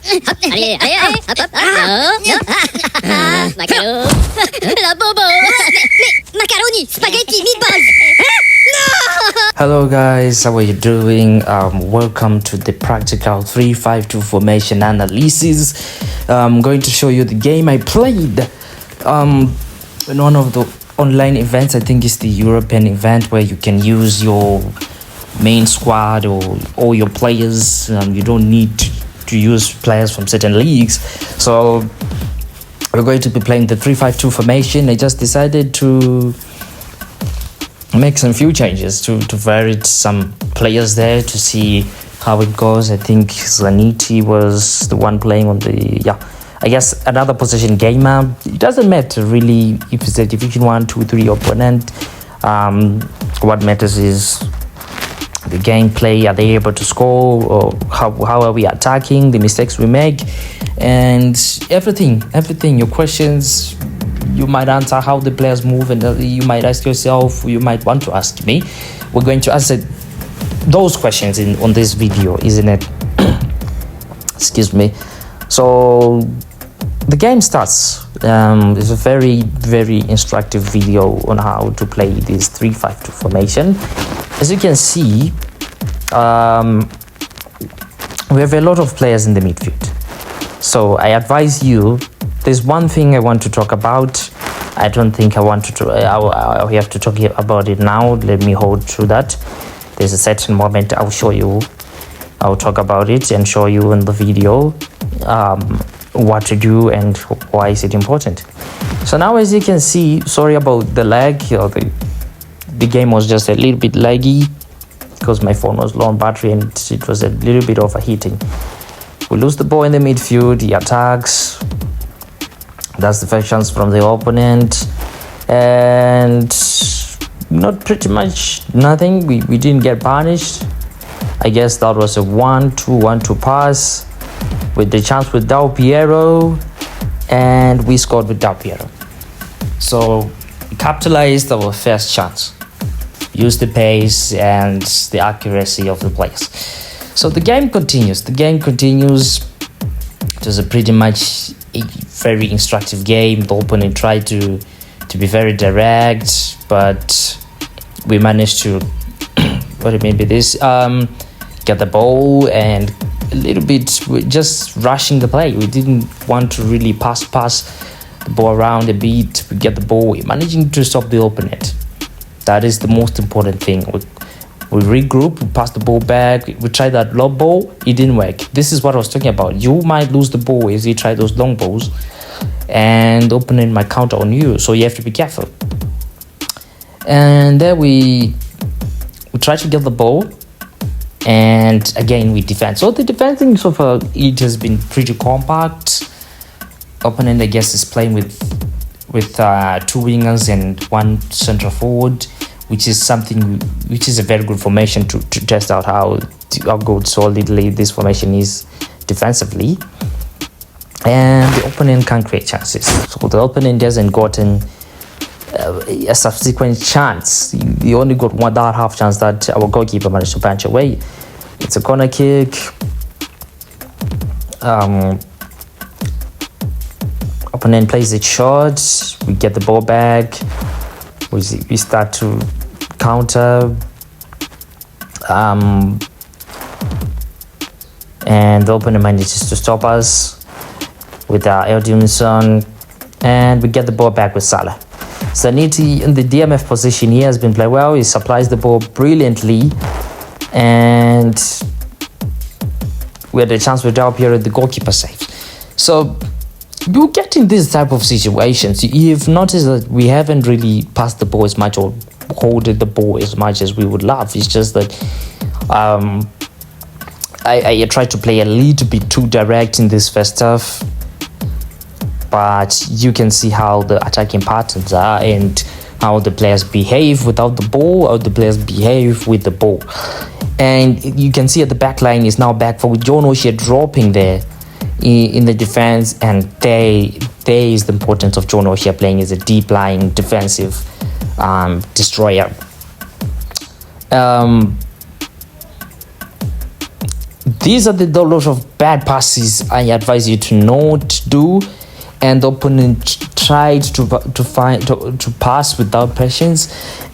Allez, allez, hop, hop, non, Macaro. La bobo. Mais macaroni, spaghetti, meatballs. Hello guys, how are you doing? Welcome to the practical 3-5-2 formation analysis. I'm going to show you the game I played in one of the online events. I think it's the European event where you can use your main squad or all your players. You don't need to use players from certain leagues. So we're going to be playing the 3-5-2 formation. I just decided to make some few changes to vary some players there to see how it goes. I think Zaniti was the one playing on the I guess another position gamer. It doesn't matter really if it's a division 1, 2, 3 opponent. What matters is the gameplay. Are they able to score, or how are we attacking, the mistakes we make, and everything. Your questions you might answer, how the players move, and you might ask yourself, you might want to ask me. We're going to answer those questions on this video, isn't it? Excuse me. So the game starts. It's a very instructive video on how to play this 3-5-2 formation. As you can see, we have a lot of players in the midfield. So I advise you, there's one thing I want to talk about. I don't think I want to I have to talk about it now. Let me hold through that. There's a certain moment I'll show you. I'll talk about it and show you in the video what to do and why is it important. So now, as you can see, sorry about the lag. The game was just a little bit laggy because my phone was low on battery and it was a little bit overheating. We lose the ball in the midfield. He attacks. That's the first chance from the opponent, and not pretty much nothing. We didn't get punished. I guess that was a 1-2 pass with the chance with Del Piero, and we scored with Del Piero. So we capitalized our first chance, used the pace and the accuracy of the players. So the game continues. It was a pretty much a very instructive game. The opponent tried to be very direct, but we managed to get the ball and a little bit just rushing the play. We didn't want to really pass the ball around a bit. We get the ball, we're managing to stop the opponent. That is the most important thing. We regroup, we pass the ball back, we try that lob ball, it didn't work. This is what I was talking about. You might lose the ball as you try those long balls, and the opponent might counter on you, so you have to be careful. And then we try to get the ball, and again we defend. So the defending so far, it has been pretty compact. Opponent, I guess, is playing with 2 wingers and 1 central forward, which is a very good formation to test out how good solidly this formation is defensively. And the opponent can create chances. So the opponent hasn't gotten a subsequent chance. He only got that half chance that our goalkeeper managed to punch away. It's a corner kick. Opponent plays it short. We get the ball back. We start to counter. And the opponent manages to stop us with Eldimson, and we get the ball back with Salah. Zaniti in the DMF position, he has been playing well. He supplies the ball brilliantly, and we had a chance with Del Piero, the goalkeeper saves. So you get in this type of situations, you've noticed that we haven't really passed the ball as much or holded the ball as much as we would love. It's just that I tried to play a little bit too direct in this first half, but you can see how the attacking patterns are and how the players behave without the ball, how the players behave with the ball. And you can see at the back line is now back for John O'Shea dropping there in the defense, and there is the importance of John O'Shea playing as a deep line defensive destroyer. these are the lot of bad passes I advise you to not do, and the opponent tried to pass without patience,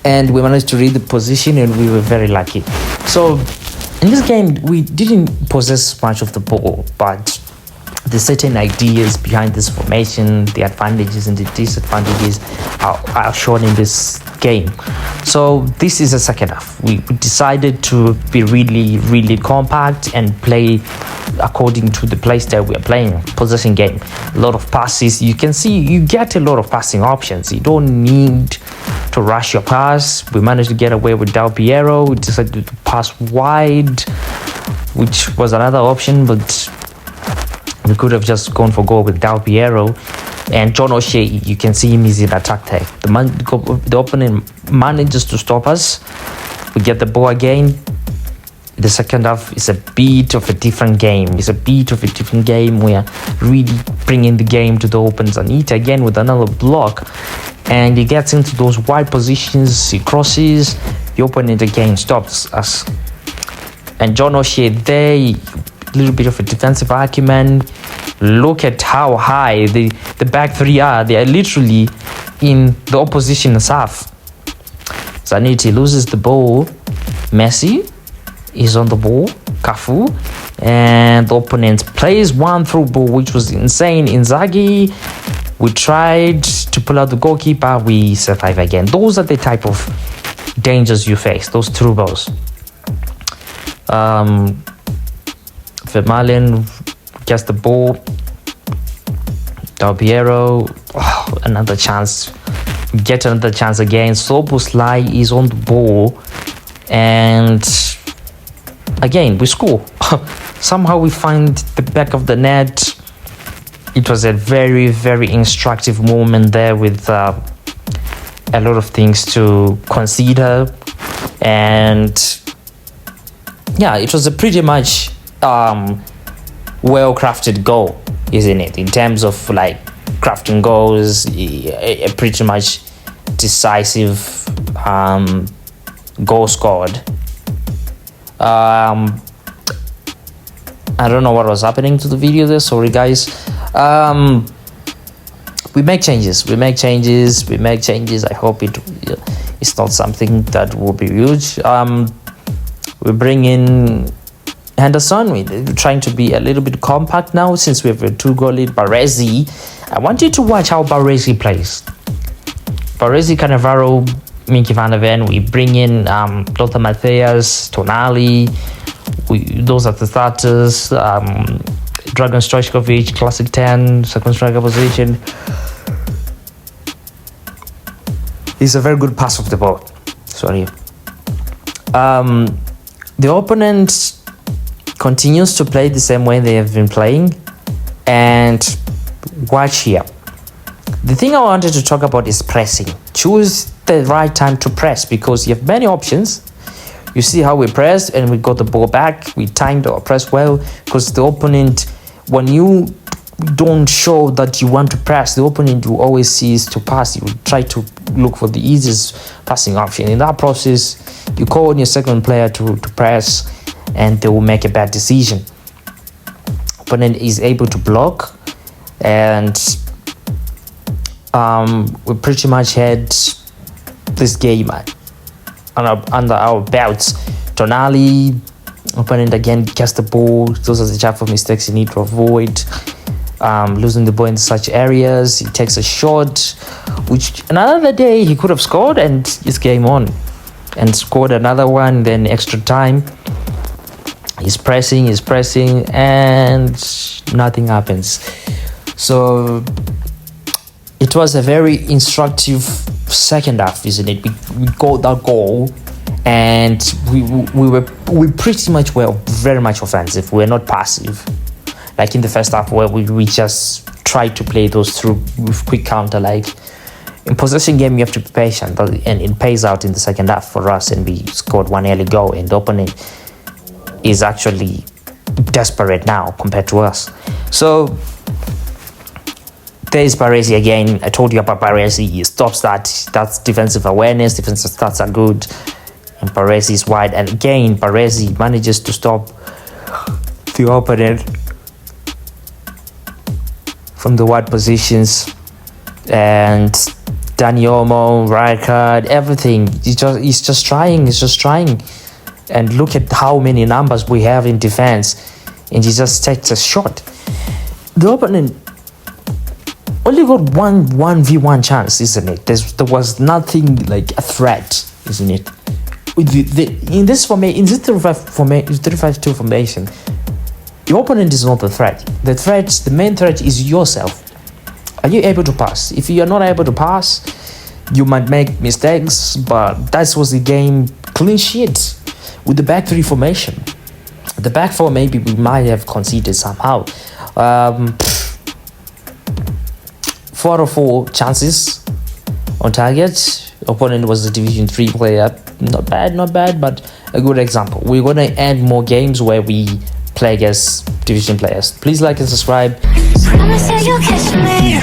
and we managed to read the position, and we were very lucky. So in this game we didn't possess much of the ball, but the certain ideas behind this formation, the advantages and the disadvantages are shown in this game. So this is a second half. We decided to be really compact and play according to the play style we are playing. Possession game, a lot of passes. You can see you get a lot of passing options. You don't need to rush your pass. We managed to get away with Del Piero. We decided to pass wide, which was another option, but we could have just gone for goal with Del Piero. And John O'Shea, you can see him is in attack tag. The opponent manages to stop us. We get the ball again. The second half is a bit of a different game. We are really bringing the game to the open. Zanita again with another block. And he gets into those wide positions. He crosses. The opponent again stops us. And John O'Shea there, a little bit of a defensive acumen. Look at how high the back three are. They are literally in the opposition's half. Zanetti loses the ball. Messi is on the ball. Cafu. And the opponent plays one through ball, which was insane. Inzaghi, we tried to pull out the goalkeeper. We survive again. Those are the type of dangers you face. Those through balls. Vermaelen gets the ball. Del Piero, another chance. Get another chance again. Szoboszlai is on the ball, and again we score. Somehow we find the back of the net. It was a very instructive moment there with a lot of things to consider, and yeah, it was a pretty much well-crafted goal, isn't it? In terms of like crafting goals, a pretty much decisive goal scored. I don't know what was happening to the video there, sorry guys. We make changes. I hope it's not something that will be huge. We bring in Henderson. We're trying to be a little bit compact now since we have a 2-goal lead. Baresi, I want you to watch how Baresi plays. Baresi, Cannavaro, Mickey van der Ven. We bring in Lothar Matthäus, Tonali. Those are the starters. Dragan Stojkovic, classic 10, second striker position. He's a very good pass of the ball. Sorry. The opponent continues to play the same way they have been playing, and watch here. The thing I wanted to talk about is pressing. Choose the right time to press, because you have many options. You see how we pressed and we got the ball back. We timed our press well, because the opponent, when you don't show that you want to press, the opponent will always sees to pass. You try to look for the easiest passing option. In that process, you call on your second player to press, and they will make a bad decision. Opponent is able to block, and we pretty much had this game under our belts. Tonali, opponent again gets the ball. Those are the type of mistakes you need to avoid. Losing the ball in such areas. He takes a shot, which another day he could have scored, and it's game on. And scored another one, then extra time. He's pressing, and nothing happens. So it was a very instructive second half, isn't it? We got that goal, and we pretty much were very much offensive. We're not passive, like in the first half where we just tried to play those through with quick counter. Like in possession game, you have to be patient, and it pays out in the second half for us, and we scored one early goal, and the opponent is actually desperate now compared to us. So there's Baresi again. I told you about Baresi. He stops that. That's defensive awareness. Defensive stats are good. And Baresi is wide. And again, Baresi manages to stop the opponent from the wide positions, and Dani Olmo, Rijkaard, everything. He's just trying. And look at how many numbers we have in defense, and he just takes a shot. The opponent only got one 1v1 chance, isn't it? There was nothing like a threat, isn't it? In this 3-5-2 formation, the opponent is not the threat. The main threat is yourself. Are you able to pass? If you are not able to pass, you might make mistakes, but that was the game. Clean sheet with the back 3 formation. The back 4, maybe we might have conceded somehow. 4 of 4 chances on target. Opponent was a Division 3 player. Not bad, but a good example. We're going to end more games where we play against Division players. Please like and subscribe. Promise that you'll catch me.